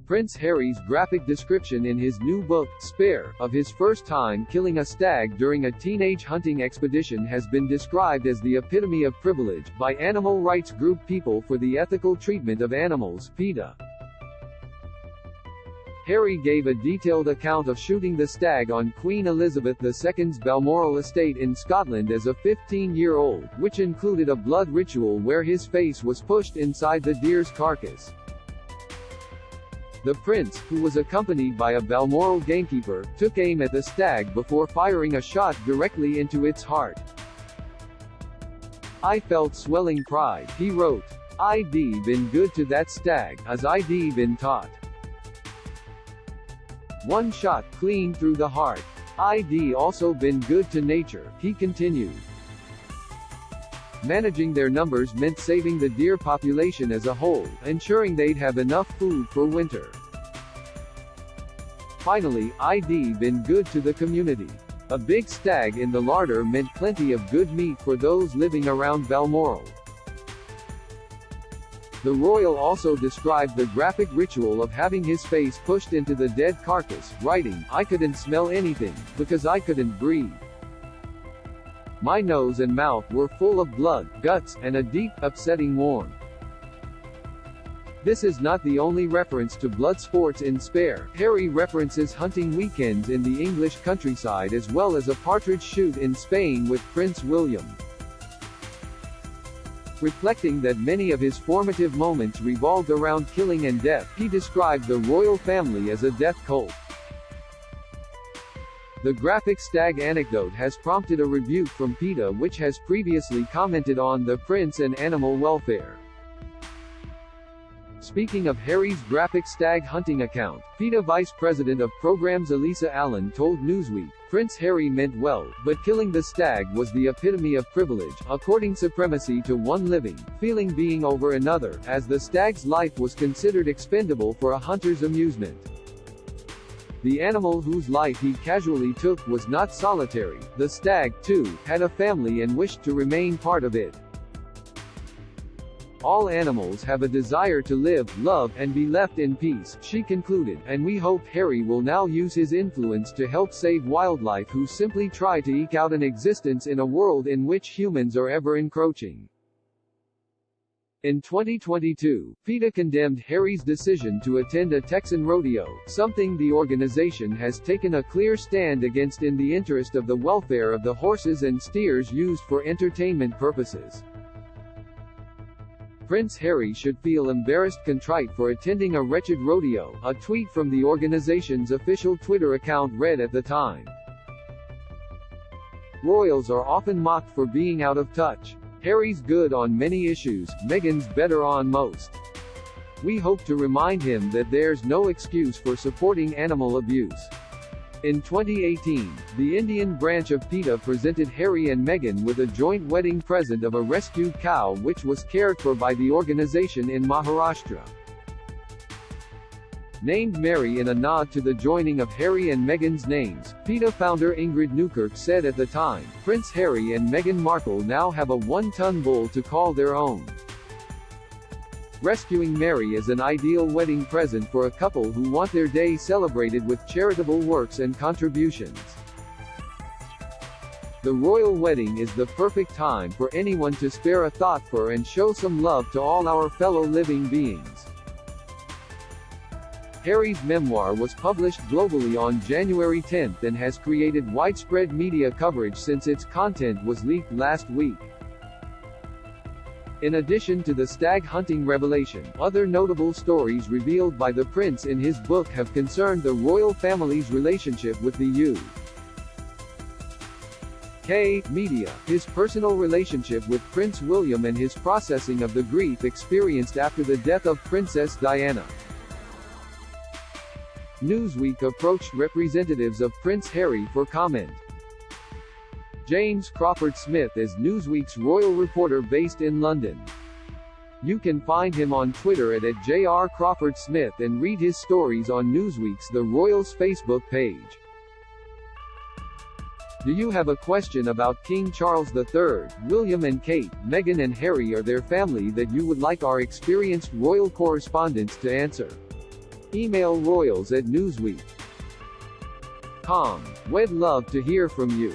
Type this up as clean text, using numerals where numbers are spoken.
Prince Harry's graphic description in his new book, Spare, of his first time killing a stag during a teenage hunting expedition has been described as the epitome of privilege by animal rights group People for the Ethical Treatment of Animals, PETA. Harry gave a detailed account of shooting the stag on Queen Elizabeth II's Balmoral estate in Scotland as a 15-year-old, which included a blood ritual where his face was pushed inside the deer's carcass. The prince, who was accompanied by a Balmoral gamekeeper, took aim at the stag before firing a shot directly into its heart. "I felt swelling pride," he wrote. "I'd been good to that stag, as I'd been taught. One shot, clean through the heart. I'd also been good to nature," he continued. Managing their numbers meant saving the deer population as a whole, ensuring they'd have enough food for winter. Finally, I'd been good to the community. A big stag in the larder meant plenty of good meat for those living around Balmoral. The royal also described the graphic ritual of having his face pushed into the dead carcass, writing, "I couldn't smell anything, because I couldn't breathe. My nose and mouth were full of blood, guts, and a deep, upsetting warmth." This is not the only reference to blood sports in Spare. Harry references hunting weekends in the English countryside as well as a partridge shoot in Spain with Prince William. Reflecting that many of his formative moments revolved around killing and death, he described the royal family as a death cult. The graphic stag anecdote has prompted a rebuke from PETA, which has previously commented on the prince and animal welfare. Speaking of Harry's graphic stag hunting account, PETA Vice President of Programs Elisa Allen told Newsweek, "Prince Harry meant well, but killing the stag was the epitome of privilege, according supremacy to one living, feeling being over another, as the stag's life was considered expendable for a hunter's amusement. The animal whose life he casually took was not solitary. The stag, too, had a family and wished to remain part of it. All animals have a desire to live, love, and be left in peace," she concluded, and we hope Harry will now use his influence to help save wildlife who simply try to eke out an existence in a world in which humans are ever encroaching. In 2022, PETA condemned Harry's decision to attend a Texan rodeo, something the organization has taken a clear stand against in the interest of the welfare of the horses and steers used for entertainment purposes. "Prince Harry should feel embarrassed contrite for attending a wretched rodeo," a tweet from the organization's official Twitter account read at the time. Royals are often mocked for being out of touch. Harry's good on many issues, Meghan's better on most. We hope to remind him that there's no excuse for supporting animal abuse. In 2018, the Indian branch of PETA presented Harry and Meghan with a joint wedding present of a rescued cow which was cared for by the organization in Maharashtra. Named Mary in a nod to the joining of Harry and Meghan's names, PETA founder Ingrid Newkirk said at the time, "Prince Harry and Meghan Markle now have a one-ton bull to call their own." Rescuing Mary is an ideal wedding present for a couple who want their day celebrated with charitable works and contributions. The royal wedding is the perfect time for anyone to spare a thought for and show some love to all our fellow living beings. Harry's memoir was published globally on January 10 and has created widespread media coverage since its content was leaked last week. In addition to the stag hunting revelation, other notable stories revealed by the prince in his book have concerned the royal family's relationship with the UK media, his personal relationship with Prince William and his processing of the grief experienced after the death of Princess Diana. Newsweek approached representatives of Prince Harry for comment. James Crawford Smith is Newsweek's royal reporter based in London. You can find him on Twitter at @JR Crawford Smith and read his stories on Newsweek's The Royals Facebook page. Do you have a question about King Charles III, William and Kate, Meghan and Harry or their family that you would like our experienced royal correspondents to answer? Email royals@newsweek.com. We'd love to hear from you.